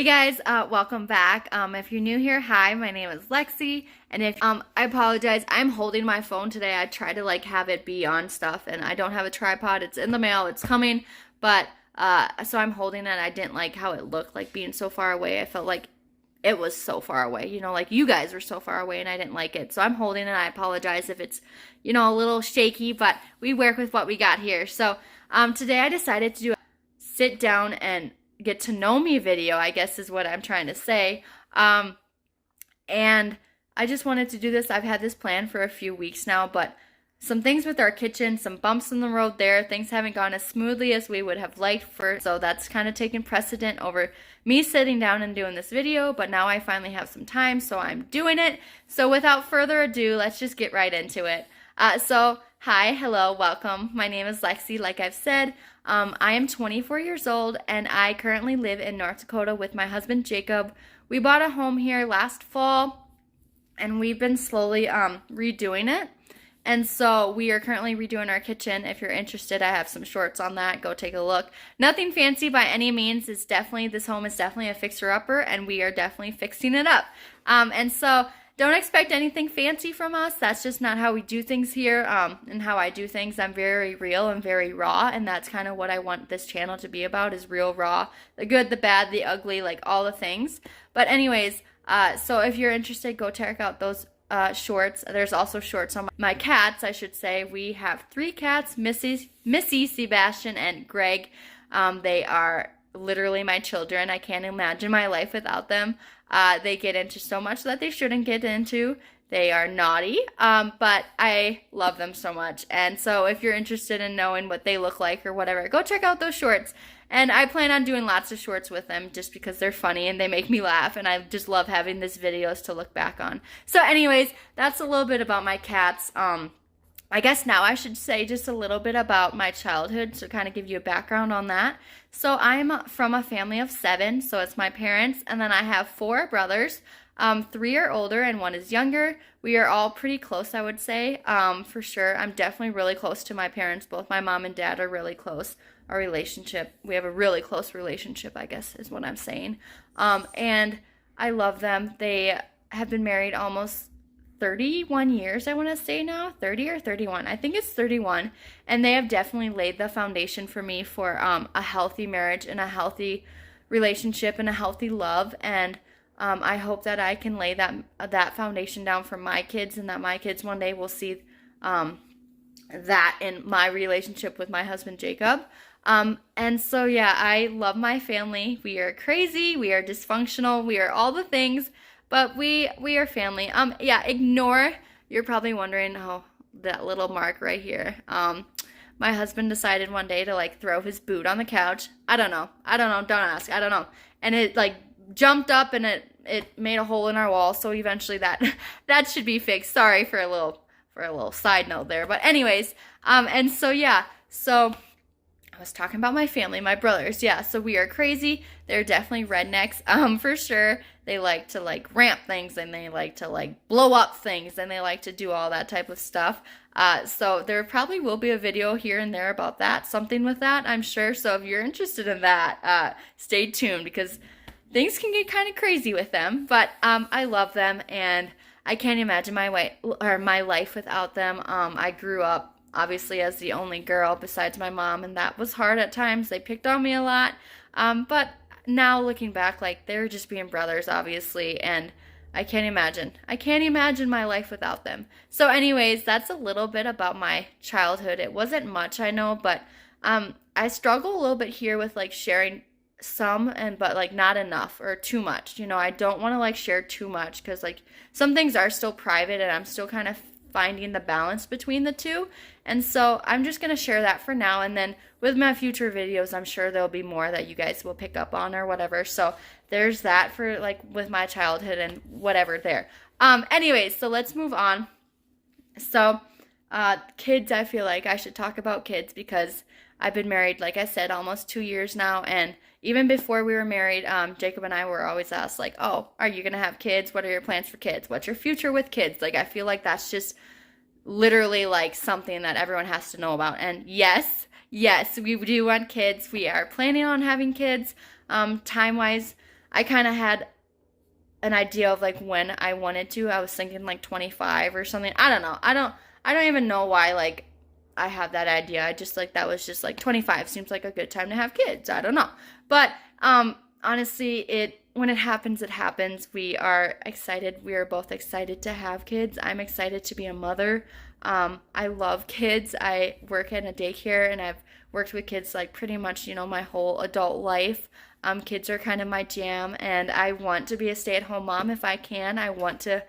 Hey guys, welcome back. If you're new here, hi, my name is Lexi, and if I apologize, I'm holding my phone today. I try to have it be on stuff, and I don't have a tripod. It's in the mail, it's coming, but so I'm holding it. I didn't like how it looked like being so far away. I felt like it was so far away, like you guys were so far away, and I didn't like it. So I'm holding it. I apologize if it's a little shaky, but we work with what we got here. So today I decided to do a sit down and get to know me video, I guess is what I'm trying to say. And I just wanted to do this. I've had this plan for a few weeks now, but some things with our kitchen, some bumps in the road there. Things haven't gone as smoothly as we would have liked so that's kind of taken precedent over me sitting down and doing this video, but now I finally have some time, so I'm doing it. So without further ado, let's just get right into it. Hi, hello, welcome. My name is Lexi, like I've said. I am 24 years old, and I currently live in North Dakota with my husband, Jacob. We bought a home here last fall, and we've been slowly redoing it. And so we are currently redoing our kitchen. If you're interested, I have some shorts on that. Go take a look. Nothing fancy by any means. This home is definitely a fixer-upper, and we are definitely fixing it up. And so don't expect anything fancy from us. That's just not how we do things here, and how I do things. I'm very real and very raw, and that's kind of what I want this channel to be about, is real raw. The good, the bad, the ugly, like all the things. But anyways, so if you're interested, go check out those shorts. There's also shorts on my cats, I should say. We have 3 cats, Missy, Sebastian, and Greg. They are literally my children. I can't imagine my life without them. They get into so much that they shouldn't get into. They are naughty, but I love them so much. And so if you're interested in knowing what they look like or whatever, go check out those shorts. And I plan on doing lots of shorts with them just because they're funny and they make me laugh, and I just love having these videos to look back on. So anyways, that's a little bit about my cats. I guess now I should say just a little bit about my childhood to kind of give you a background on that. So I'm from a family of 7, so it's my parents, and then I have 4 brothers. 3 are older and 1 is younger. We are all pretty close, I would say, for sure. I'm definitely really close to my parents. Both my mom and dad are really close. Our relationship, we have a really close relationship, I guess is what I'm saying. And I love them. They have been married almost 31 years, I want to say now, 30 or 31. I think it's 31. And they have definitely laid the foundation for me for a healthy marriage and a healthy relationship and a healthy love. And I hope that I can lay that foundation down for my kids, and that my kids one day will see that in my relationship with my husband, Jacob. And so, yeah, I love my family. We are crazy. We are dysfunctional. We are all the things. But we are family. Yeah, ignore. You're probably wondering, oh, that little mark right here. My husband decided one day to throw his boot on the couch. I don't know. Don't ask. I don't know. And it jumped up and it made a hole in our wall. So eventually that should be fixed. Sorry for a little side note there. But anyways, and so yeah, so I was talking about my family, my brothers. Yeah, so we are crazy. They're definitely rednecks, for sure. They like to ramp things, and they like to blow up things, and they like to do all that type of stuff. So there probably will be a video here and there about that, something with that, I'm sure. So if you're interested in that, stay tuned, because things can get kind of crazy with them. But I love them, and I can't imagine my life without them. I grew up obviously as the only girl besides my mom, and that was hard at times. They picked on me a lot, but now looking back, they were just being brothers, obviously, and I can't imagine my life without them. So anyways, that's a little bit about my childhood. It wasn't much, I know, but I struggle a little bit here with sharing some, but not enough or too much. I don't want to share too much, because some things are still private, and I'm still kind of finding the balance between the two. And so I'm just going to share that for now, and then with my future videos, I'm sure there'll be more that you guys will pick up on or whatever. So there's that for with my childhood and whatever there. Anyways, so let's move on. So kids, I feel like I should talk about kids, because I've been married, like I said, almost 2 years now, and even before we were married, Jacob and I were always asked, oh, are you going to have kids? What are your plans for kids? What's your future with kids? I feel like that's just literally something that everyone has to know about. And yes, we do want kids. We are planning on having kids. Time-wise, I kind of had an idea of like when I wanted to. I was thinking like 25 or something. I don't know. I don't even know why like I have that idea. I just like that was just like 25 seems like a good time to have kids. I don't know. But honestly, it when it happens, it happens. We are excited. We are both excited to have kids. I'm excited to be a mother. I love kids. I work in a daycare and I've worked with kids like pretty much, my whole adult life. Kids are kind of my jam, and I want to be a stay-at-home mom if I can. I want to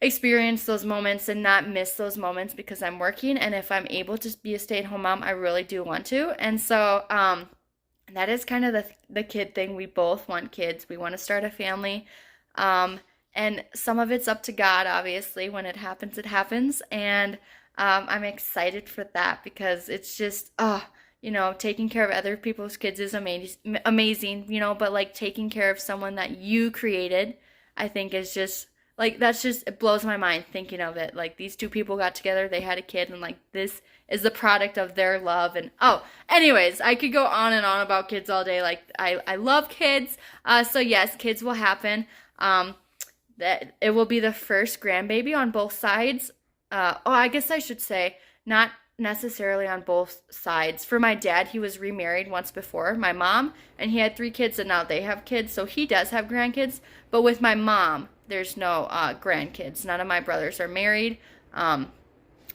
experience those moments and not miss those moments because I'm working. And if I'm able to be a stay-at-home mom, I really do want to. And so that is kind of the kid thing. We both want kids. We want to start a family. And some of it's up to God, obviously. When it happens, it happens. And I'm excited for that because it's just, taking care of other people's kids is amazing, but like taking care of someone that you created, I think is just, like, it blows my mind thinking of it. Like, these two people got together, they had a kid, and like, this is the product of their love. And anyways, I could go on and on about kids all day. Like, I love kids. So yes, kids will happen. That it will be the first grandbaby on both sides. I guess I should say not necessarily on both sides. For my dad, he was remarried once before my mom, and he had 3 kids, and now they have kids, so he does have grandkids. But with my mom, there's no grandkids. None of my brothers are married and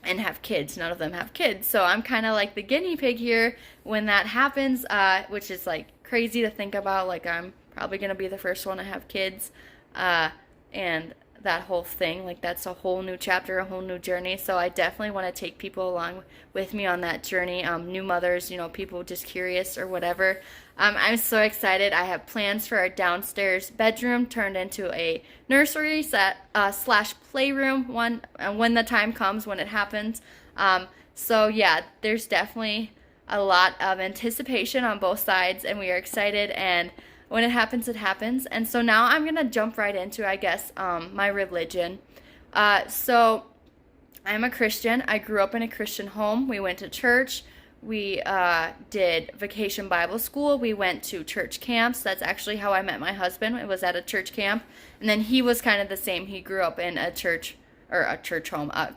have kids. None of them have kids. So I'm kind of like the guinea pig here when that happens, which is like crazy to think about. Like, I'm probably going to be the first one to have kids. And that whole thing, like, that's a whole new chapter, a whole new journey. So I definitely want to take people along with me on that journey. New mothers, people just curious or whatever. I'm so excited. I have plans for our downstairs bedroom turned into a nursery slash playroom when the time comes, when it happens. So yeah, there's definitely a lot of anticipation on both sides, and we are excited, and when it happens, it happens. And so now I'm going to jump right into, I guess, my religion. So I'm a Christian. I grew up in a Christian home. We went to church. We did vacation Bible school. We went to church camps. That's actually how I met my husband. It was at a church camp. And then he was kind of the same. He grew up in a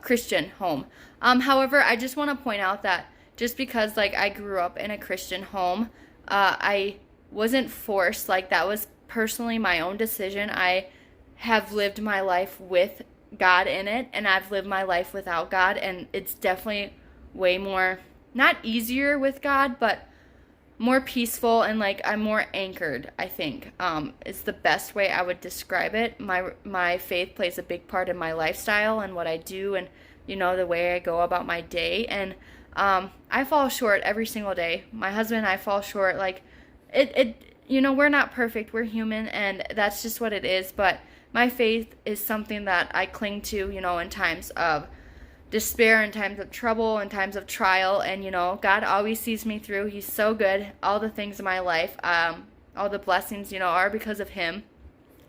Christian home. However, I just want to point out that just because, like, I grew up in a Christian home, I wasn't forced. Like, that was personally my own decision. I have lived my life with God in it, and I've lived my life without God, and it's definitely way more, not easier with God, but more peaceful, and like I'm more anchored, I think, is the best way I would describe it. My faith plays a big part in my lifestyle and what I do, and the way I go about my day. And I fall short every single day. My husband and I fall short. Like, we're not perfect. We're human, and that's just what it is. But my faith is something that I cling to, in times of despair, in times of trouble, in times of trial. And, God always sees me through. He's so good. All the things in my life, all the blessings, are because of Him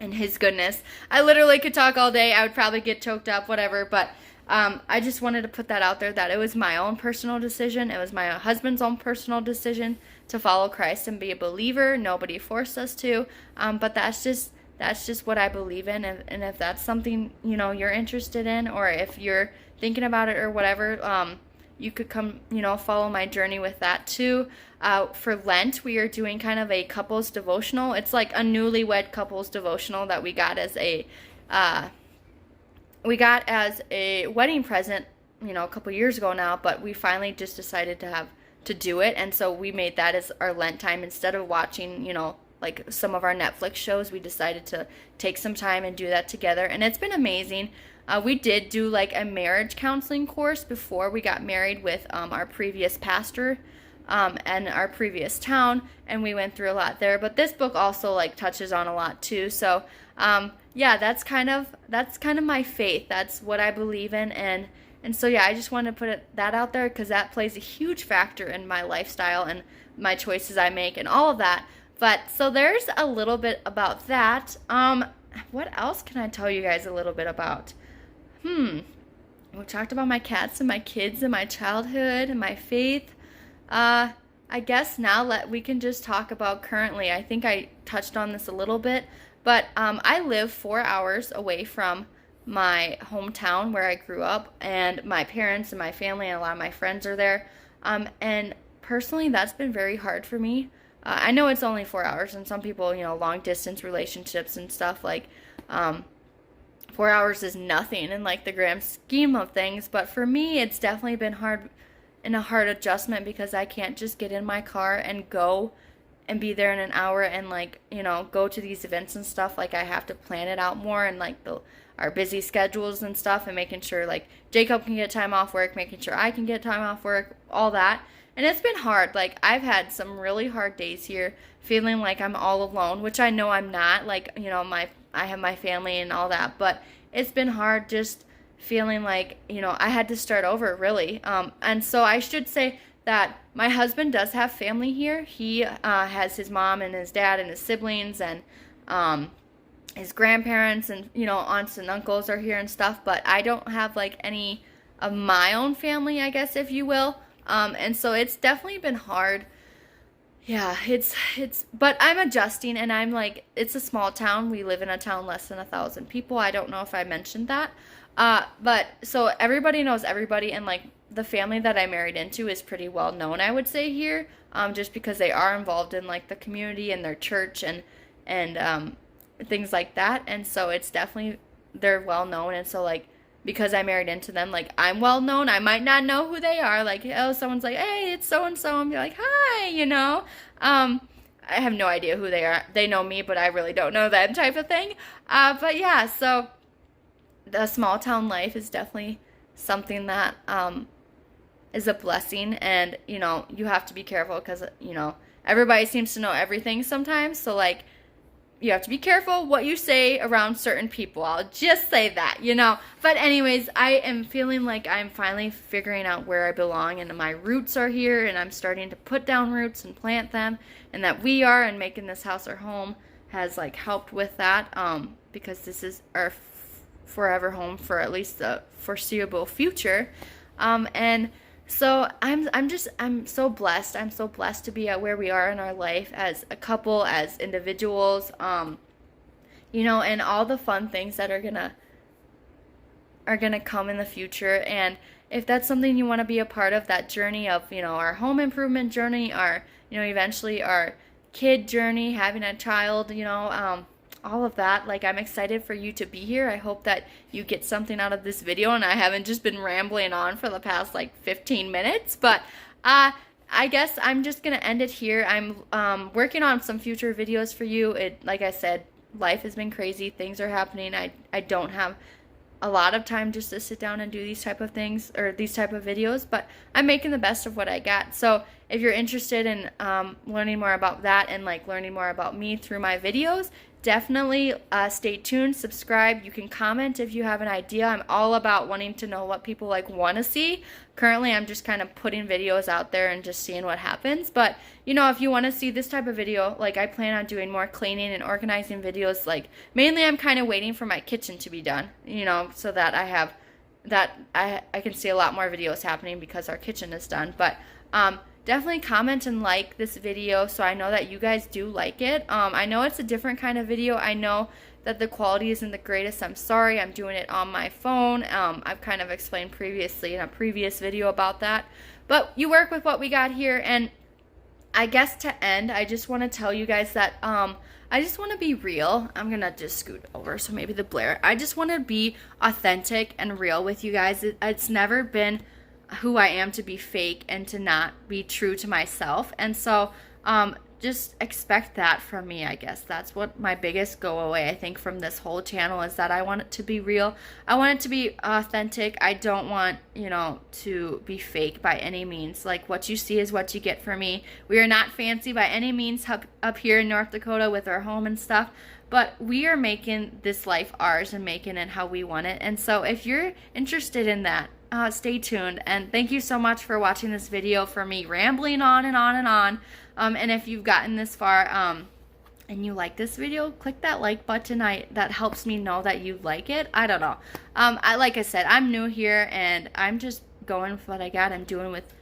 and His goodness. I literally could talk all day. I would probably get choked up, whatever. But I just wanted to put that out there, that it was my own personal decision. It was my husband's own personal decision to follow Christ and be a believer. Nobody forced us to, but that's just what I believe in. And if that's something you're interested in, or if you're thinking about it or whatever, you could come follow my journey with that too. For Lent, we are doing kind of a couples devotional. It's like a newlywed couples devotional that we got as a wedding present, a couple years ago now, but we finally just decided to do it. And so we made that as our Lent time. Instead of watching, like some of our Netflix shows, we decided to take some time and do that together. And it's been amazing. We did do like a marriage counseling course before we got married with our previous pastor and our previous town, and we went through a lot there. But this book also like touches on a lot too. So yeah, that's kind of my faith. That's what I believe in. And so, yeah, I just want to put that out there because that plays a huge factor in my lifestyle and my choices I make and all of that. But so there's a little bit about that. What else can I tell you guys a little bit about? We talked about my cats and my kids and my childhood and my faith. I I guess now we can just talk about currently. I think I touched on this a little bit, but I live 4 hours away from my hometown where I grew up, and my parents and my family and a lot of my friends are there. And personally, that's been very hard for me. I know it's only 4 hours, and some people, long distance relationships and stuff, like, 4 hours is nothing in like the grand scheme of things, but for me, it's definitely been hard and a hard adjustment because I can't just get in my car and go and be there in an hour and like, go to these events and stuff. Like I have to plan it out more and like our busy schedules and stuff, and making sure like Jacob can get time off work, making sure I can get time off work, all that. And it's been hard. Like I've had some really hard days here, feeling like I'm all alone, which I know I'm not. Like, I have my family and all that, but it's been hard just feeling like, I had to start over really. And so I should say that my husband does have family here. He has his mom and his dad and his siblings and his grandparents and, aunts and uncles are here and stuff, but I don't have like any of my own family, I guess, if you will. And so it's definitely been hard. Yeah, but I'm adjusting, and I'm like, it's a small town. We live in a town less than 1,000 people. I don't know if I mentioned that. But so everybody knows everybody, and like the family that I married into is pretty well known, I would say here, just because they are involved in like the community and their church and things like that. And so it's definitely, they're well known. And so like, because I married into them, like I'm well known. I might not know who they are. Like, oh, someone's like, hey, it's so and so, and be like, hi, I have no idea who they are. They know me, but I really don't know them, type of thing. But yeah, so the small town life is definitely something that is a blessing, and you have to be careful because everybody seems to know everything sometimes. So like, you have to be careful what you say around certain people. I'll just say that, But anyways, I am feeling like I'm finally figuring out where I belong, and my roots are here, and I'm starting to put down roots and plant them, and that we are, and making this house our home has like helped with that, because this is our forever home for at least the foreseeable future. And so I'm so blessed. I'm so blessed to be at where we are in our life as a couple, as individuals, and all the fun things that are gonna come in the future. And if that's something you want to be a part of, that journey of, our home improvement journey, our, eventually our kid journey, having a child, all of that, like I'm excited for you to be here. I hope that you get something out of this video, and I haven't just been rambling on for the past like 15 minutes, but I guess I'm just gonna end it here. I'm working on some future videos for you. Like I said, life has been crazy, things are happening. I don't have a lot of time just to sit down and do these type of things or these type of videos, but I'm making the best of what I got. So if you're interested in learning more about that and like learning more about me through my videos, definitely stay tuned, subscribe. You can comment if you have an idea. I'm all about wanting to know what people like want to see. Currently, I'm just kind of putting videos out there and just seeing what happens. But, if you want to see this type of video, like I plan on doing more cleaning and organizing videos. Like mainly I'm kind of waiting for my kitchen to be done, so that I have that I can see a lot more videos happening because our kitchen is done. But definitely comment and like this video so I know that you guys do like it. I know it's a different kind of video. I know that the quality isn't the greatest. I'm sorry. I'm doing it on my phone. I've kind of explained previously in a previous video about that. But you work with what we got here. And I guess to end, I just want to tell you guys that I just want to be real. I'm going to just scoot over so maybe the blare. I just want to be authentic and real with you guys. It's never been who I am to be fake and to not be true to myself. And so just expect that from me, I guess. That's what my biggest go away, I think, from this whole channel is that I want it to be real. I want it to be authentic. I don't want, to be fake by any means. Like what you see is what you get from me. We are not fancy by any means up here in North Dakota with our home and stuff. But we are making this life ours and making it how we want it. And so if you're interested in that, stay tuned. And thank you so much for watching this video, for me rambling on and on and on. And if you've gotten this far and you like this video, click that like button. That helps me know that you like it. I don't know. Like I said, I'm new here and I'm just going with what I got. I'm doing with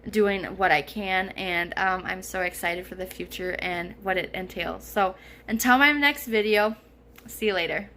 doing what I can, and I'm so excited for the future and what it entails. So until my next video, see you later.